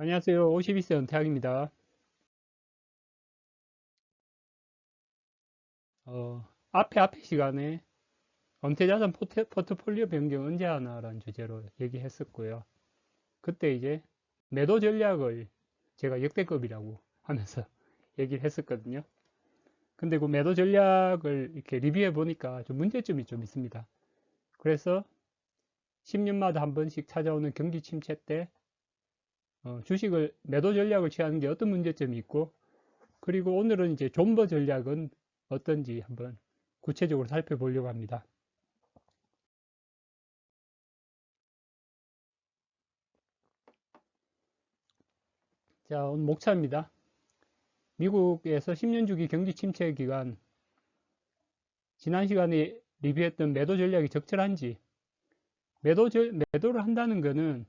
안녕하세요. 52세 은퇴학입니다. 앞에 시간에 은퇴자산 포트폴리오 변경 언제 하나라는 주제로 얘기했었고요. 그때 이제 매도 전략을 제가 역대급이라고 하면서 얘기를 했었거든요. 근데 그 매도 전략을 이렇게 리뷰해 보니까 좀 문제점이 좀 있습니다. 그래서 10년마다 한 번씩 찾아오는 경기 침체 때 주식을 매도 전략을 취하는 게 어떤 문제점이 있고, 그리고 오늘은 이제 존버 전략은 어떤지 한번 구체적으로 살펴보려고 합니다. 자, 오늘 목차입니다. 미국에서 10년 주기 경기 침체 기간, 지난 시간에 리뷰했던 매도 전략이 적절한지, 매도를 한다는 것은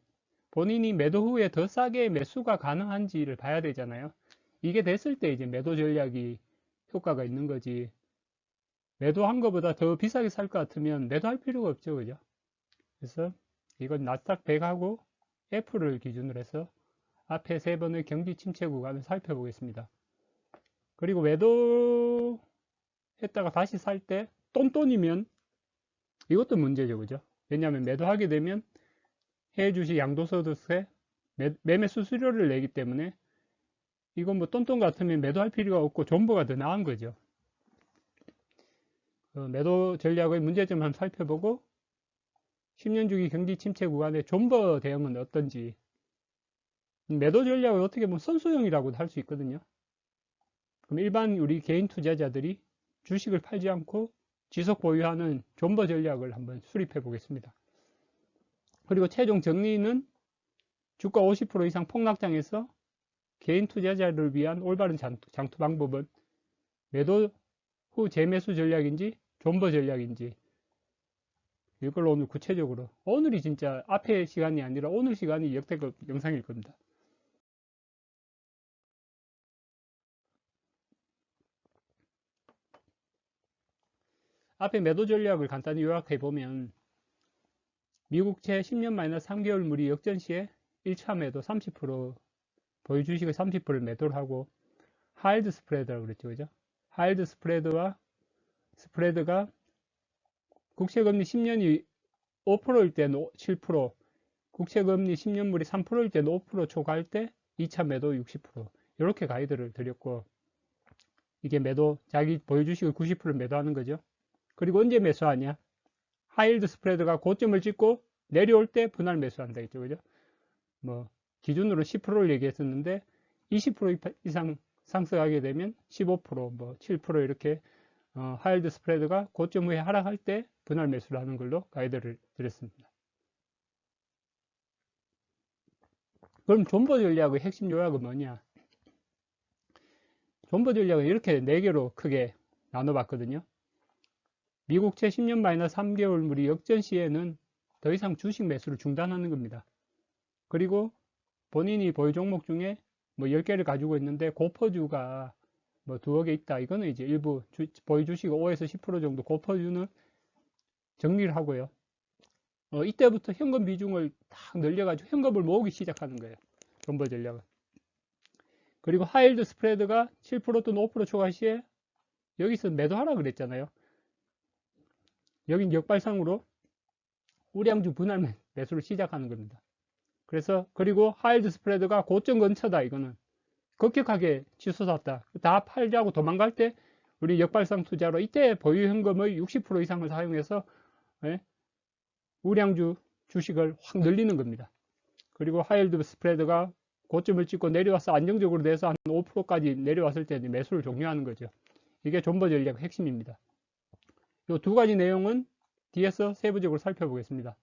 본인이 매도 후에 더 싸게 매수가 가능한지를 봐야 되잖아요. 이게 됐을 때 이제 매도 전략이 효과가 있는 거지. 매도한 것보다 더 비싸게 살 것 같으면 매도할 필요가 없죠. 그죠? 그래서 이건 나스닥 100하고 애플을 기준으로 해서 앞에 세 번의 경기 침체 구간을 살펴보겠습니다. 그리고 매도했다가 다시 살 때 똔똔이면 이것도 문제죠. 그죠? 왜냐하면 매도하게 되면 해외 주식 양도소득세 매매 수수료를 내기 때문에 이건 뭐 똔똔 같으면 매도할 필요가 없고 존버가 더 나은 거죠. 매도 전략의 문제점 한번 살펴보고 10년 주기 경기 침체 구간의 존버 대응은 어떤지, 매도 전략을 어떻게 보면 선수형이라고도 할 수 있거든요. 그럼 일반 우리 개인 투자자들이 주식을 팔지 않고 지속 보유하는 존버 전략을 한번 수립해 보겠습니다. 그리고 최종 정리는 주가 50% 이상 폭락장에서 개인 투자자를 위한 올바른 장투 방법은 매도 후 재매수 전략인지 존버 전략인지, 이걸 오늘 구체적으로, 오늘이 진짜 앞에 시간이 아니라 오늘 시간이 역대급 영상일 겁니다. 앞에 매도 전략을 간단히 요약해 보면 미국채 10년 3개월물이 역전 시에 1차 매도 30%, 보유 주식의 30%를 매도를 하고, 하일드 스프레드라고 그랬죠. 그죠? 하일드 스프레드가 국채금리 10년이 5%일 때는 7%, 국채금리 10년물이 3%일 때는 5% 초과할 때 2차 매도 60%, 이렇게 가이드를 드렸고, 이게 매도, 자기 보유 주식의 90%를 매도하는 거죠. 그리고 언제 매수하냐? 하일드 스프레드가 고점을 찍고 내려올 때 분할 매수한다 했죠. 그죠? 뭐 기준으로 10%를 얘기했었는데 20% 이상 상승하게 되면 15%, 뭐 7% 이렇게 하일드 스프레드가 고점 후에 하락할 때 분할 매수를 하는 걸로 가이드를 드렸습니다. 그럼 존버 전략의 핵심 요약은 뭐냐? 존버 전략은 이렇게 4개로 크게 나눠봤거든요. 미국채 10년 3개월물이 역전 시에는 더 이상 주식 매수를 중단하는 겁니다. 그리고 본인이 보유 종목 중에 뭐 10개를 가지고 있는데 고퍼주가 뭐 2개 있다. 이거는 이제 일부 보유 주식 5에서 10% 정도 고퍼주는 정리를 하고요. 이때부터 현금 비중을 딱 늘려가지고 현금을 모으기 시작하는 거예요. 존버 전략은. 그리고 하일드 스프레드가 7% 또는 5% 초과 시에 여기서 매도하라 그랬잖아요. 여긴 역발상으로 우량주 분할 매수를 시작하는 겁니다. 그래서 그리고 하일드 스프레드가 고점 근처다. 이거는 급격하게 치솟았다. 다 팔자고 도망갈 때 우리 역발상 투자로 이때 보유 현금의 60% 이상을 사용해서 우량주 주식을 확 늘리는 겁니다. 그리고 하일드 스프레드가 고점을 찍고 내려와서 안정적으로 돼서 한 5%까지 내려왔을 때 매수를 종료하는 거죠. 이게 존버 전략의 핵심입니다. 이 두 가지 내용은 뒤에서 세부적으로 살펴보겠습니다.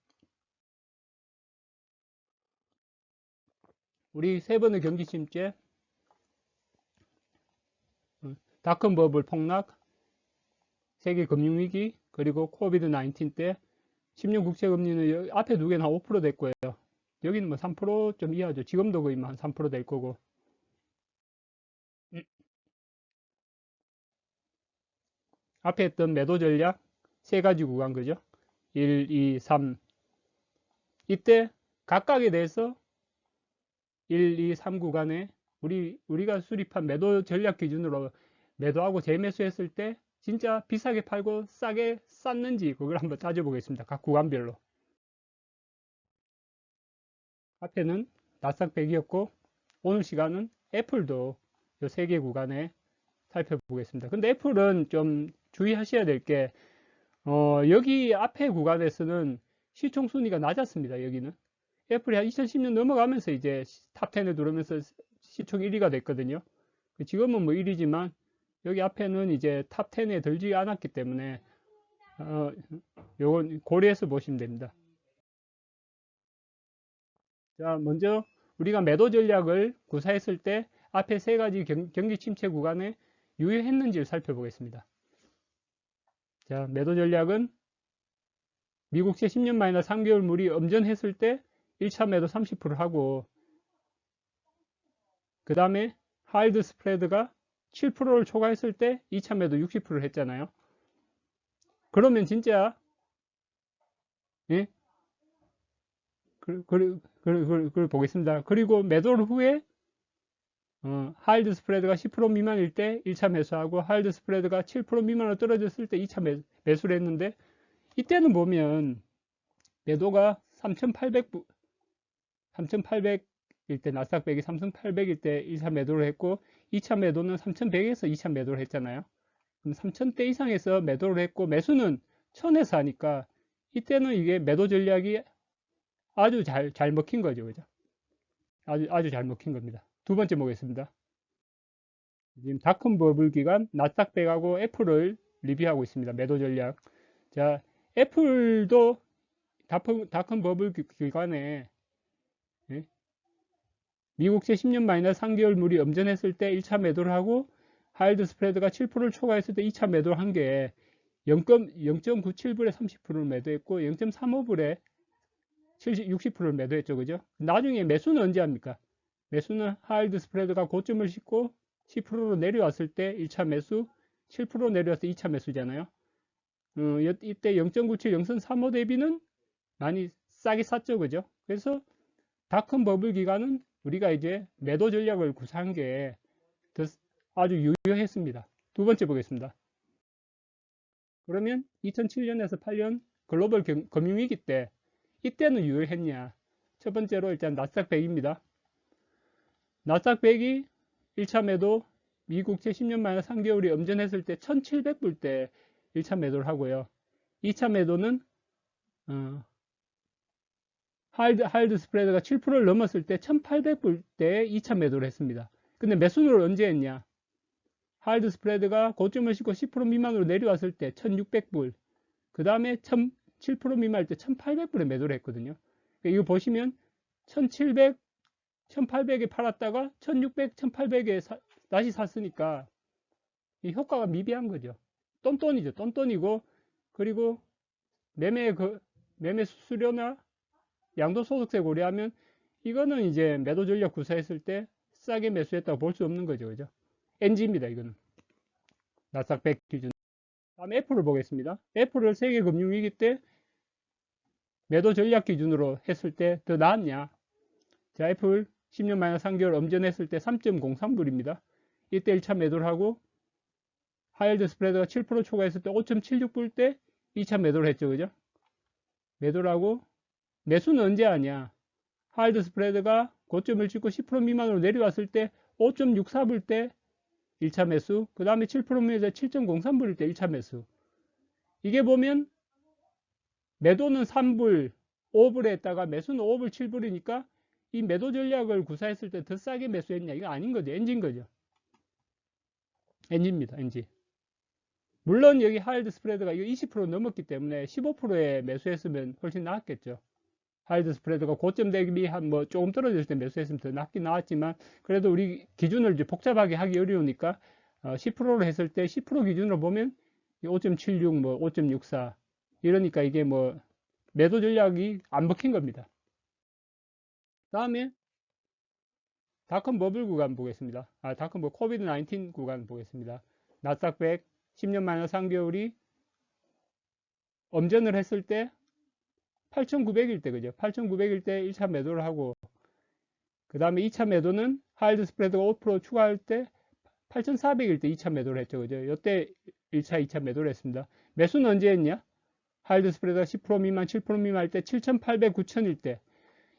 우리 세 번의 경기 침체, 닷컴 버블 폭락, 세계 금융위기, 그리고 코비드 19 때 10년 국채 금리는 앞에 두 개는 한 5% 될 거예요. 여기는 뭐 3%좀 이하죠. 지금도 거의 한 3%될 거고. 앞에 했던 매도 전략 세 가지 구간 그죠? 1, 2, 3. 이때 각각에 대해서 1, 2, 3 구간에 우리가 수립한 매도 전략 기준으로 매도하고 재매수했을 때 진짜 비싸게 팔고 싸게 쌌는지 그걸 한번 따져보겠습니다. 각 구간별로. 앞에는 나스닥 100이었고 오늘 시간은 애플도 이 세 개 구간에 살펴보겠습니다. 근데 애플은 좀 주의하셔야 될 게 여기 앞에 구간에서는 시총 순위가 낮았습니다. 여기는 애플이 한 2010년 넘어가면서 이제 탑 10에 들어오면서 시총 1위가 됐거든요. 지금은 뭐 1위지만 여기 앞에는 이제 탑 10에 들지 않았기 때문에 요건 고려해서 보시면 됩니다. 자, 먼저 우리가 매도 전략을 구사했을 때 앞에 세 가지 경기 침체 구간에 유효했는지를 살펴보겠습니다. 자, 매도 전략은 미국채 10년 마이너스 3개월 물이 엄전했을 때 1차 매도 30% 하고 그 다음에 하일드 스프레드가 7%를 초과했을 때 2차 매도 60%를 했잖아요. 그러면 진짜 예? 그걸 보겠습니다. 그리고 매도를 후에 하일드 스프레드가 10% 미만일 때 1차 매수하고 하일드 스프레드가 7% 미만으로 떨어졌을 때 2차 매수를 했는데 이때는 보면 매도가 3,800일 때 나스닥 100이 3,800일 때 1차 매도를 했고 2차 매도는 3,100에서 2차 매도를 했잖아요. 그럼 3,000대 이상에서 매도를 했고 매수는 1,000에서 하니까 이때는 이게 매도 전략이 아주 잘 먹힌 거죠. 그죠? 아주 잘 먹힌 겁니다. 두 번째 보겠습니다. 지금 닷컴 버블 기간 나스닥 100하고 애플을 리뷰하고 있습니다. 매도 전략. 자, 애플도 닷컴 버블 기간에 예? 미국채 10년 마이너스 3개월 물이 엄전했을 때 1차 매도를 하고 하일드 스프레드가 7%를 초과했을 때 2차 매도를 한 게 0.97불에 30%를 매도했고 0.35불에 60%를 매도했죠. 그죠? 나중에 매수는 언제 합니까? 매수는 하일드 스프레드가 고점을 싣고 10%로 내려왔을 때 1차 매수, 7% 내려왔을 때 2차 매수잖아요. 이때 0.97, 0.35 대비는 많이 싸게 샀죠. 그죠? 그래서 닷컴 버블 기간은 우리가 이제 매도 전략을 구사한 게 아주 유효했습니다. 두 번째 보겠습니다. 그러면 2007년에서 8년 글로벌 금융위기 때 이때는 유효했냐? 첫 번째로 일단 나스닥 100입니다. 나스닥 100이 1차 매도 미국채 10년 마이너스 3개월이 엄전했을 때 1700불 때 1차 매도를 하고요. 2차 매도는 하일드 스프레드가 7%를 넘었을 때 1800불 때 2차 매도를 했습니다. 근데 매수를 언제 했냐? 하일드 스프레드가 고점을 싣고 10% 미만으로 내려왔을 때 1600불, 그 다음에 7% 미만일 때 1800불에 매도를 했거든요. 그러니까 이거 보시면 1700, 1800에 팔았다가 1600, 1800에 다시 샀으니까 이 효과가 미비한 거죠. 똔똔이죠. 똔똔이고, 그리고 매매 수수료나 양도소득세 고려하면 이거는 이제 매도 전략 구사했을 때 싸게 매수했다고 볼 수 없는 거죠. 그죠? NG입니다. 이거는. 나스닥 100 기준. 다음 애플을 보겠습니다. 애플을 세계 금융위기 때 매도 전략 기준으로 했을 때 더 나았냐? 자, 애플 10년 마이너스 3개월 엄전했을 때 3.03불입니다. 이때 1차 매도를 하고 하일드 스프레드가 7% 초과했을 때 5.76불 때 2차 매도를 했죠. 그죠? 매도를 하고 매수는 언제 하냐? 하일드 스프레드가 고점을 찍고 10% 미만으로 내려왔을 때 5.64불 때 1차 매수, 그 다음에 7% 미만에서 7.03불일 때 1차 매수. 이게 보면 매도는 3불, 5불에 했다가 매수는 5불, 7불이니까 이 매도 전략을 구사했을 때 더 싸게 매수했냐? 이거 아닌 거죠. NG인 거죠. NG입니다. NG. 물론 여기 하일드 스프레드가 이거 20% 넘었기 때문에 15%에 매수했으면 훨씬 나았겠죠. 하일드 스프레드가 고점 대비 한 뭐 조금 떨어졌을 때 매수했으면 더 낫긴 나왔지만 그래도 우리 기준을 이제 복잡하게 하기 어려우니까 10%로 했을 때 10% 기준으로 보면 5.76, 뭐 5.64 이러니까 이게 뭐 매도 전략이 안 먹힌 겁니다. 다음에 닷컴 버블 구간 보겠습니다. 닷컴 코비드 19 구간 보겠습니다. 나스닥 100 10년 마이너스 3개월이 엄전을 했을 때 8,900일 때 그죠? 8,900일 때 1차 매도를 하고 그 다음에 2차 매도는 하일드 스프레드가 5% 추가할 때 8,400일 때 2차 매도를 했죠. 그죠? 이때 1차, 2차 매도를 했습니다. 매수는 언제 했냐? 하일드 스프레드가 10% 미만, 7% 미만 할 때 7,800, 9,000일 때.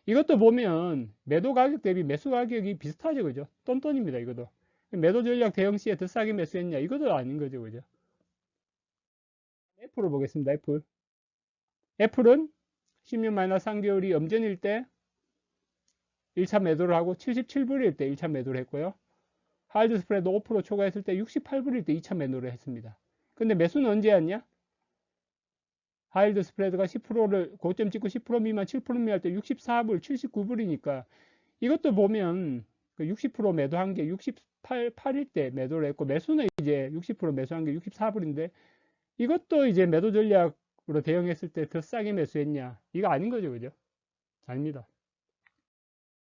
이것도 보면 매도 가격 대비 매수 가격이 비슷하죠. 그죠? 똔똔입니다. 이것도. 매도 전략 대응 시에 더 싸게 매수했냐? 이것도 아닌 거죠. 그죠? 애플을 보겠습니다. 애플. 애플은 10년 마이너스 3개월이 염전일 때 1차 매도를 하고 77불일 때 1차 매도를 했고요. 하일드 스프레드 5% 초과했을 때 68불일 때 2차 매도를 했습니다. 근데 매수는 언제 했냐? 하일드 스프레드가 10%를 고점 찍고 10% 미만 7% 미만 할 때 64불 79불이니까 이것도 보면 그 60% 매도한 게 68일 때 매도를 했고 매수는 이제 60% 매수한 게 64불인데 이것도 이제 매도 전략으로 대응했을 때 더 싸게 매수했냐? 이거 아닌 거죠. 그죠? 아닙니다.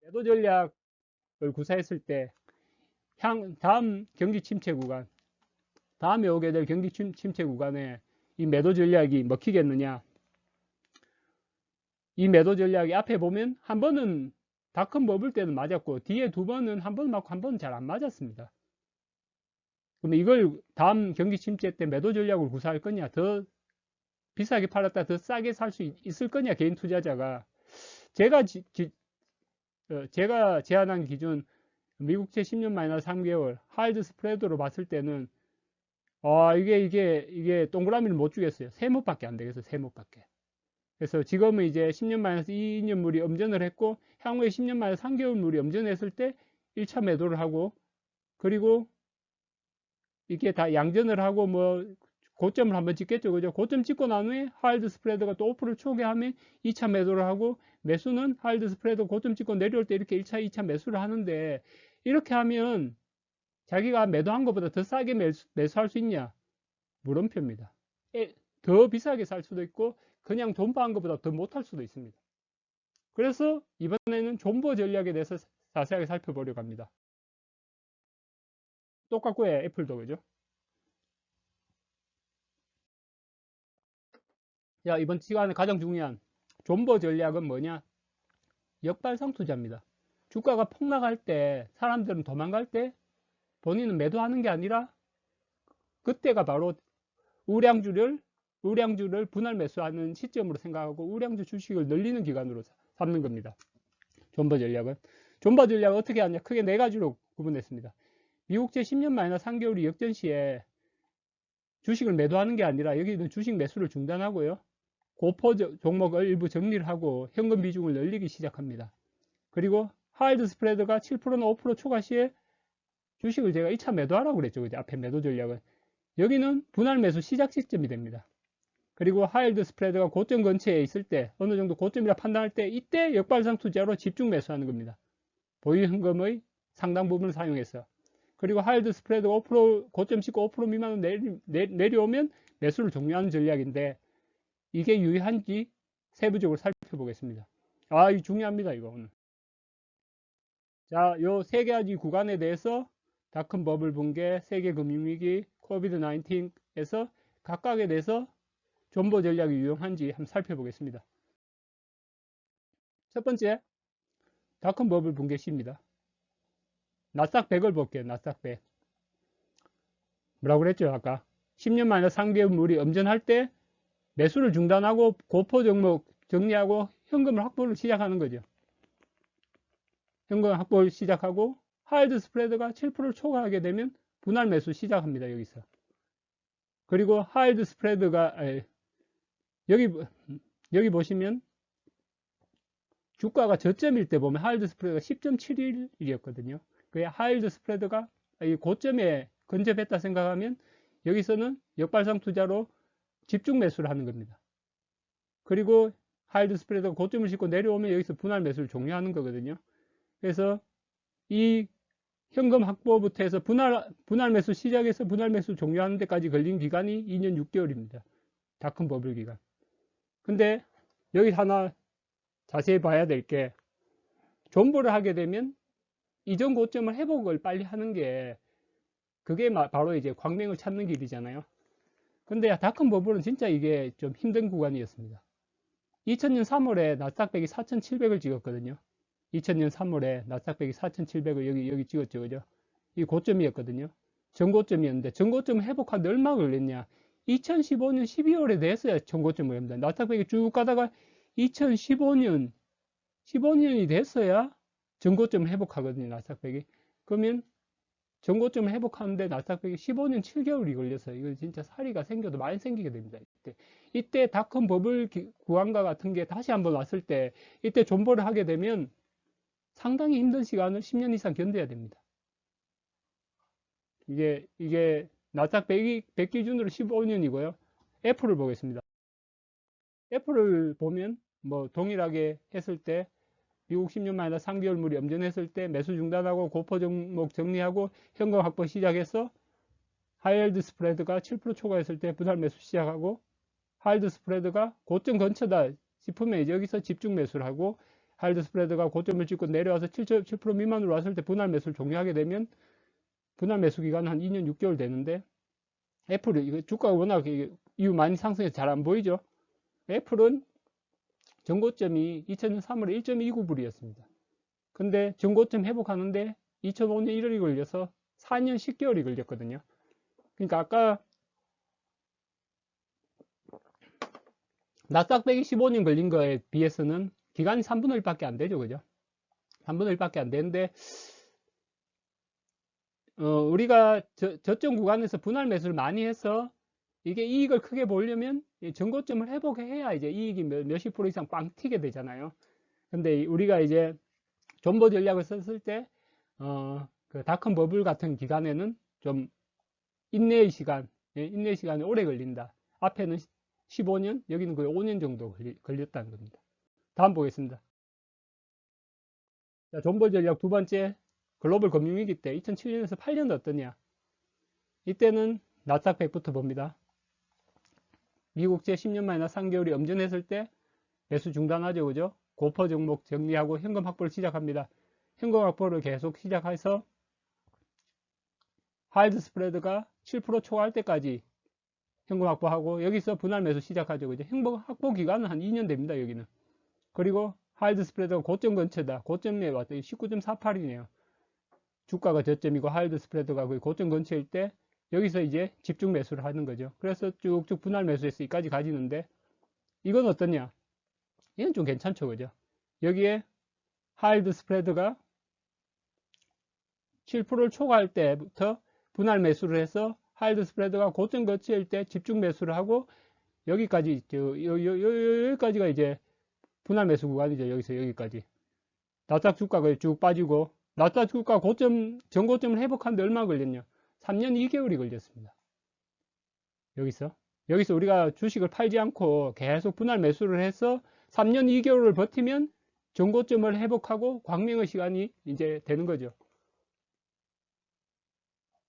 매도 전략을 구사했을 때 다음 경기 침체 구간, 다음에 오게 될 경기 침체 구간에 이 매도 전략이 먹히겠느냐? 이 매도 전략이 앞에 보면 한 번은 닷컴 버블 때는 맞았고 뒤에 두 번은 한 번 맞고 한 번은 잘 안 맞았습니다. 그럼 이걸 다음 경기 침체 때 매도 전략을 구사할 거냐? 더 비싸게 팔았다 더 싸게 살 수 있을 거냐? 개인 투자자가 제가 제안한 기준 미국채 10년 마이너스 3개월 하일드 스프레드로 봤을 때는 이게 동그라미를 못 주겠어요. 세모밖에 안 되겠어요. 세모밖에. 그래서 지금은 이제 10년 마이너스 2년 물이 엄전을 했고 향후에 10년 마이너스 3개월 물이 엄전했을 때 1차 매도를 하고 그리고 이게 다 양전을 하고 뭐 고점을 한번 찍겠죠. 그죠? 고점 찍고 난 후에 하일드 스프레드가 또 5% 초기하면 2차 매도를 하고 매수는 하일드 스프레드 고점 찍고 내려올 때 이렇게 1차, 2차 매수를 하는데 이렇게 하면 자기가 매도한 것보다 더 싸게 매수할 수 있냐? 물음표입니다. 더 비싸게 살 수도 있고 그냥 존버한 것보다 더 못할 수도 있습니다. 그래서 이번에는 존버 전략에 대해서 자세하게 살펴보려고 합니다. 똑같고 애플도 그죠? 자, 이번 시간에 가장 중요한 존버 전략은 뭐냐? 역발상 투자입니다. 주가가 폭락할 때 사람들은 도망갈 때 본인은 매도하는 게 아니라 그때가 바로 우량주를 분할 매수하는 시점으로 생각하고 우량주 주식을 늘리는 기간으로 삼는 겁니다. 존버 전략은. 존버 전략을 어떻게 하냐? 크게 네 가지로 구분했습니다. 미국채 10년 마이너스 3개월이 역전 시에 주식을 매도하는 게 아니라 여기는 주식 매수를 중단하고요. 고포 종목을 일부 정리를 하고 현금 비중을 늘리기 시작합니다. 그리고 하일드 스프레드가 7%나 5% 초과 시에 주식을 제가 2차 매도하라고 그랬죠. 그죠? 앞에 매도 전략은. 여기는 분할 매수 시작 시점이 됩니다. 그리고 하일드 스프레드가 고점 근처에 있을 때 어느 정도 고점이라 판단할 때 이때 역발상 투자로 집중 매수하는 겁니다. 보유 현금의 상당 부분을 사용해서. 그리고 하일드 스프레드가 5% 고점 찍고 5% 미만으로 내려오면 매수를 종료하는 전략인데 이게 유의한지 세부적으로 살펴보겠습니다. 이거 중요합니다. 이거 오늘. 자, 요 세 가지 구간에 대해서 닷컴 버블 붕괴, 세계 금융위기, 코비드 19에서 각각에 대해서 존버 전략이 유용한지 한번 살펴보겠습니다. 첫 번째, 닷컴 버블 붕괴 시입니다. 나스닥 100을 볼게요. 나스닥 100. 뭐라고 그랬죠? 아까 10년 마이너스 3개월 물이 엄전할 때 매수를 중단하고 고포 종목 정리하고 현금을 확보를 시작하는 거죠. 현금 확보를 시작하고 하일드 스프레드가 7%를 초과하게 되면 분할 매수 시작합니다. 여기서. 그리고 하일드 스프레드가 여기 보시면 주가가 저점일 때 보면 하일드 스프레드가 10.71이었거든요. 그 하일드 스프레드가 고점에 근접했다 생각하면 여기서는 역발상 투자로 집중 매수를 하는 겁니다. 그리고 하일드 스프레드가 고점을 싣고 내려오면 여기서 분할 매수를 종료하는 거거든요. 그래서 이 현금 확보부터 해서 분할 매수 시작해서 분할 매수 종료하는 데까지 걸린 기간이 2년 6개월입니다. 닷컴 버블 기간. 근데 여기 하나 자세히 봐야 될 게 존버를 하게 되면 이전 고점을 회복을 빨리 하는 게 그게 바로 이제 광명을 찾는 길이잖아요. 근데 닷컴 버블은 진짜 이게 좀 힘든 구간이었습니다. 2000년 3월에 나스닥 100이 4,700을 찍었거든요. 2000년 3월에 나스닥 100이 4,700을 여기 찍었죠. 그죠? 이 고점이었거든요. 전고점이었는데, 전고점을 회복하는데 얼마 걸렸냐? 2015년 12월에 됐어야 전고점을 합니다. 나스닥 100이 쭉 가다가 2015년이 됐어야 전고점을 회복하거든요. 나스닥 100이. 그러면 전고점을 회복하는데 나스닥 100이 15년 7개월이 걸려서 이거 진짜 사리가 생겨도 많이 생기게 됩니다. 이때 닷컴 버블 구간과 같은 게 다시 한번 왔을 때 이때 존버를 하게 되면 상당히 힘든 시간을 10년 이상 견뎌야 됩니다. 이게 나스닥 100 기준으로 15년이고요. 애플을 보겠습니다. 애플을 보면 뭐 동일하게 했을 때 미국 10년 만에 3개월물이 염전했을 때 매수 중단하고 고포 종목 정리하고 현금 확보 시작해서 하이엘드 스프레드가 7% 초과했을 때 분할 매수 시작하고 하이엘드 스프레드가 고점 근처다 싶으면 이제 여기서 집중 매수를 하고 하이엘드 스프레드가 고점을 찍고 내려와서 7% 미만으로 왔을 때 분할 매수를 종료하게 되면 분할 매수 기간은 한 2년 6개월 되는데 애플은 이거 주가가 워낙 이후 많이 상승해서 잘 안 보이죠. 애플은 전고점이 2000년 3월에 1.29불이었습니다. 근데 전고점 회복하는데 2005년 1월이 걸려서 4년 10개월이 걸렸거든요. 그러니까 아까 나스닥 100이 15년 걸린 거에 비해서는 기간이 3분의 1밖에 안 되죠. 그죠? 3분의 1밖에 안 되는데 우리가 저점 구간에서 분할 매수를 많이 해서 이게 이익을 크게 보려면 전고점을 회복해야 이제 이익이 몇십 프로 이상 빵 튀게 되잖아요. 근데 우리가 이제 존버 전략을 썼을 때 그 닷컴 버블 같은 기간에는 좀 인내의 시간이 오래 걸린다. 앞에는 15년, 여기는 거의 5년 정도 걸렸다는 겁니다. 다음 보겠습니다. 자, 존버 전략 두 번째, 글로벌 금융위기 때 2007년에서 8년 어떠냐? 이때는 나스닥 100부터 봅니다. 미국제 10년 만이나 3개월이 염전했을 때 매수 중단하죠. 그죠? 고퍼 종목 정리하고 현금 확보를 시작합니다. 현금 확보를 계속 시작해서 하이드 스프레드가 7% 초과할 때까지 현금 확보하고 여기서 분할 매수 시작하죠. 그죠? 현금 확보 기간은 한 2년 됩니다. 여기는. 그리고 하이드 스프레드가 고점 근처다. 고점에 왔더니 19.48이네요. 주가가 저점이고 하이드 스프레드가 거의 고점 근처일 때 여기서 이제 집중 매수를 하는 거죠. 그래서 쭉쭉 분할 매수해서 여기까지 가지는데 이건 어떠냐? 이건 좀 괜찮죠. 그죠? 여기에 하이드 스프레드가 7%를 초과할 때부터 분할 매수를 해서 하이드 스프레드가 고점 근처일 때 집중 매수를 하고 여기까지 여기까지가 이제 분할 매수 구간이죠. 여기서 여기까지 나스닥 주가가 쭉 빠지고 나스닥 주가 고점 전고점을 회복하는데 얼마 걸렸냐? 3년 2개월이 걸렸습니다. 여기서 우리가 주식을 팔지 않고 계속 분할 매수를 해서 3년 2개월을 버티면 전고점을 회복하고 광명의 시간이 이제 되는 거죠.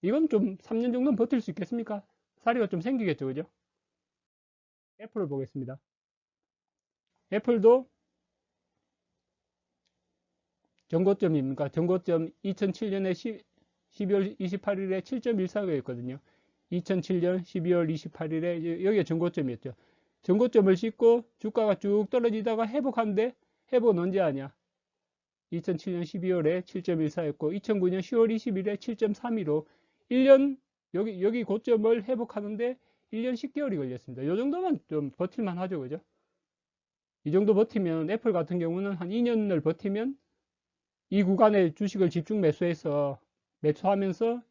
이건 좀 3년 정도는 버틸 수 있겠습니까? 사리가 좀 생기겠죠. 그죠? 애플을 보겠습니다. 애플도 전고점입니까? 전고점 2007년에 12월 28일에 7.14였거든요. 2007년 12월 28일에 여기가 전고점이었죠. 전고점을 씻고 주가가 쭉 떨어지다가 회복한데 회복은 언제 하냐? 2007년 12월에 7.14였고 2009년 10월 20일에 7.32로 1년 여기 고점을 회복하는데 1년 10개월이 걸렸습니다. 이 정도만 좀 버틸만 하죠. 그죠? 이 정도 버티면 애플 같은 경우는 한 2년을 버티면 이 구간에 주식을 집중 매수해서 매수하면서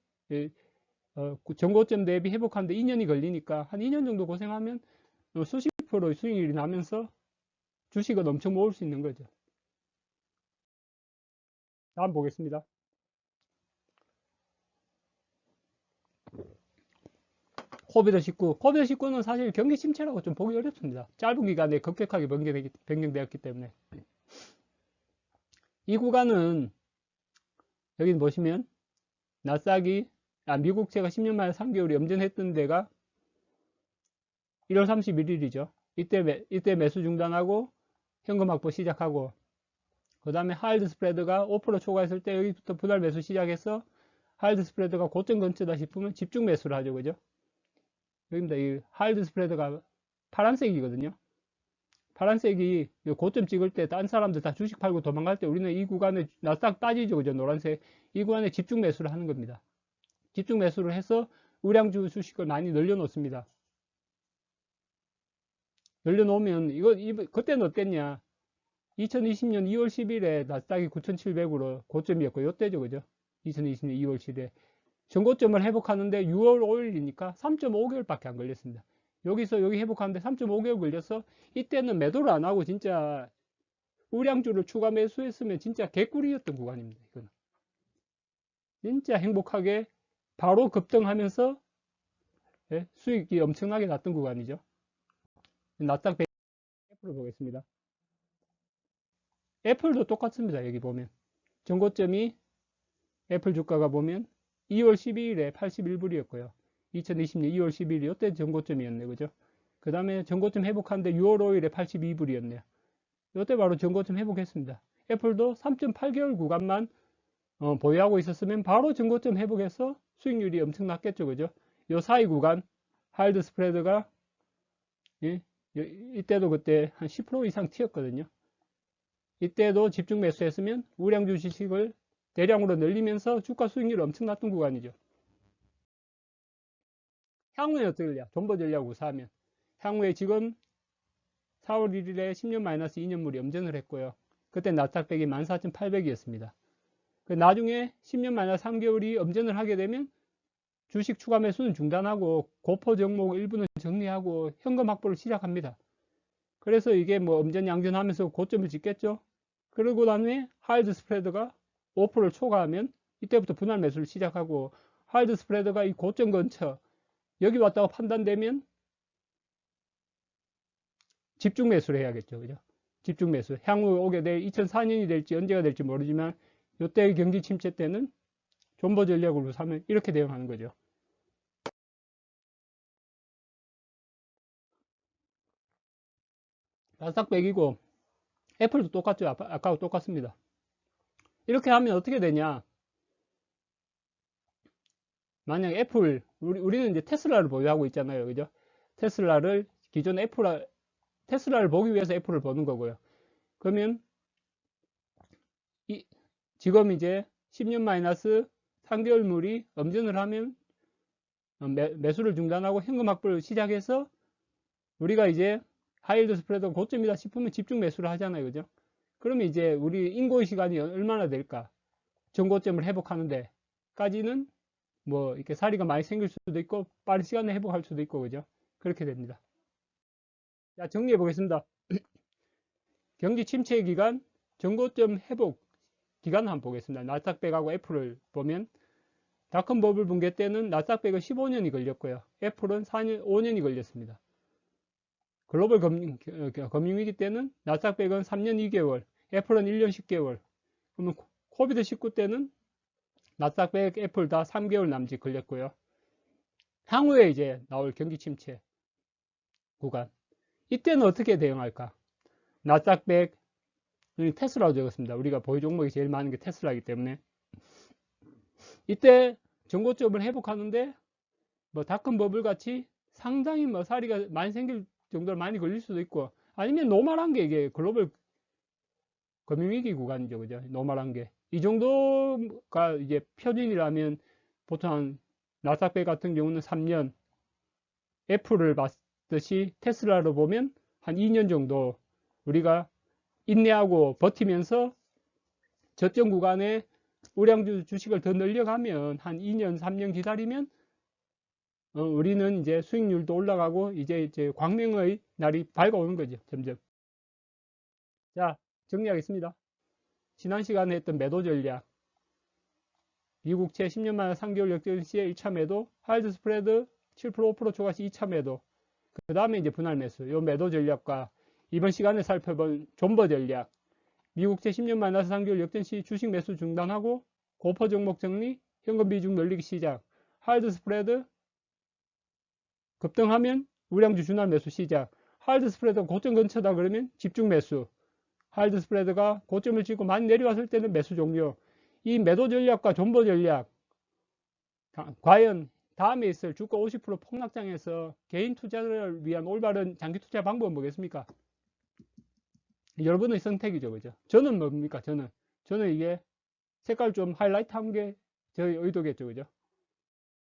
전고점 대비 회복하는데 2년이 걸리니까 한 2년 정도 고생하면 수십 프로 수익률이 나면서 주식을 엄청 모을 수 있는 거죠. 다음 보겠습니다. 코비드19는 사실 경기 침체라고 좀 보기 어렵습니다. 짧은 기간에 급격하게 변경되었기 때문에. 이 구간은 여기 보시면 나스닥이 미국채가 10년 만에 3개월이 염전했던 데가 1월 31일이죠. 이때 매수 중단하고 현금 확보 시작하고 그 다음에 하이드 스프레드가 5% 초과했을 때 여기부터 분할 매수 시작해서 하이드 스프레드가 고점 근처다 싶으면 집중 매수를 하죠. 그죠? 여기입니다. 이 하이드 스프레드가 파란색이거든요. 파란색이 고점 찍을 때 딴 사람들 다 주식 팔고 도망갈 때 우리는 이 구간에 나스닥 빠지죠. 그죠? 노란색. 이 구간에 집중 매수를 하는 겁니다. 집중 매수를 해서 우량주 주식을 많이 늘려놓습니다. 늘려놓으면 그때는 어땠냐? 2020년 2월 10일에 나스닥이 9,700으로 고점이었고 요때죠. 그죠? 2020년 2월 10일에 전고점을 회복하는데 6월 5일이니까 3.5개월밖에 안 걸렸습니다. 여기서 여기 회복하는데 3.5개월 걸려서 이때는 매도를 안 하고 진짜 우량주를 추가 매수했으면 진짜 개꿀이었던 구간입니다. 이거는 진짜 행복하게 바로 급등하면서 수익이 엄청나게 났던 구간이죠. 나스닥 100 애플을 보겠습니다. 애플도 똑같습니다. 여기 보면 전고점이 애플 주가가 보면 2월 12일에 81불이었고요. 2020년 2월 12일 이때 전고점이었네요. 그죠? 그 다음에 전고점 회복하는데 6월 5일에 82불이었네요. 이때 바로 전고점 회복했습니다. 애플도 3.8개월 구간만 보유하고 있었으면 바로 전고점 회복해서 수익률이 엄청 났겠죠. 그죠? 요 사이 구간 하이드 스프레드가 이때도 그때 한 10% 이상 튀었거든요. 이때도 집중 매수했으면 우량주 주식을 대량으로 늘리면서 주가 수익률이 엄청 났던 구간이죠. 향후에 어떻게 될냐? 존버 전략 우사하면 향후에 지금 4월 1일에 10년 마이너스 2년물이 염전을 했고요. 그때 나스닥 100이 14,800이었습니다. 나중에 10년 마이너스 3개월이 염전을 하게 되면 주식 추가 매수는 중단하고 고포 종목 일부는 정리하고 현금 확보를 시작합니다. 그래서 이게 뭐 엄전 양전하면서 고점을 찍겠죠. 그러고 다음에 하이드 스프레드가 5%를 초과하면 이때부터 분할 매수를 시작하고 하이드 스프레드가 이 고점 근처 여기 왔다고 판단되면 집중 매수를 해야겠죠. 그죠? 집중 매수. 향후 오게 될 2004년이 될지 언제가 될지 모르지만 이때 경기 침체 때는 존버 전략으로 사면 이렇게 대응하는 거죠. 나스닥 100이고 애플도 똑같죠. 아까하고 똑같습니다. 이렇게 하면 어떻게 되냐? 만약 애플 우리는 이제 테슬라를 보유하고 있잖아요. 그죠? 테슬라를 기존 테슬라를 보기 위해서 애플을 보는 거고요. 그러면 지금 이제 10년 마이너스 3개월물이 엄전을 하면 매수를 중단하고 현금 확보를 시작해서 우리가 이제 하이힐드 스프레드가 고점이다 싶으면 집중 매수를 하잖아요. 그죠? 그러면 이제 우리 인고의 시간이 얼마나 될까? 전고점을 회복하는데 까지는 뭐 이렇게 사리가 많이 생길 수도 있고 빠른 시간에 회복할 수도 있고 그죠? 그렇게 됩니다. 자, 정리해 보겠습니다. 경기 침체 기간 전고점 회복 기간 한번 보겠습니다. 나스닥 100하고 애플을 보면 닷컴 버블 붕괴 때는 나스닥 100은 15년이 걸렸고요. 애플은 5년이 걸렸습니다. 글로벌 금융위기 때는 나스닥 100은 3년 2개월, 애플은 1년 10개월. 그러면 코비드 19 때는 나스닥 100, 애플 다 3개월 남짓 걸렸고요. 향후에 이제 나올 경기 침체 구간. 이때는 어떻게 대응할까? 나스닥 100, 테슬라로 적었습니다. 우리가 보유 종목이 제일 많은 게 테슬라이기 때문에. 이때 전고점을 회복하는데 뭐 닷컴 버블 같이 상당히 뭐 사리가 많이 생길 정도로 많이 걸릴 수도 있고 아니면 노멀한 게 이게 글로벌 금융위기 구간이죠. 그죠? 노멀한 게. 이 정도가 이제 표준이라면 보통 한 나스닥 100 같은 경우는 3년, 애플을 봤듯이 테슬라로 보면 한 2년 정도 우리가 인내하고 버티면서 저점 구간에 우량주 주식을 더 늘려가면 한 2년, 3년 기다리면 우리는 이제 수익률도 올라가고 이제 광명의 날이 밝아오는 거죠. 점점. 자, 정리하겠습니다. 지난 시간에 했던 매도 전략. 미국채 10년 만에 3개월 역전 시에 1차 매도, 하이드 스프레드 7% 5% 초과 시 2차 매도. 그 다음에 이제 분할 매수. 요 매도 전략과 이번 시간에 살펴본 존버 전략. 미국채 10년 마이너스 3개월 역전 시 주식 매수 중단하고 고퍼 종목 정리, 현금 비중 늘리기 시작. 하이드 스프레드 급등하면 우량주 준할 매수 시작. 하이드 스프레드가 고점 근처다 그러면 집중 매수. 하이드 스프레드가 고점을 찍고 많이 내려왔을 때는 매수 종료. 이 매도 전략과 존버 전략 과연 다음에 있을 주가 50% 폭락장에서 개인 투자를 위한 올바른 장기 투자 방법은 뭐겠습니까? 여러분의 선택이죠. 그죠? 저는 뭡니까? 저는 이게 색깔 좀 하이라이트 한 게 저의 의도겠죠. 그죠?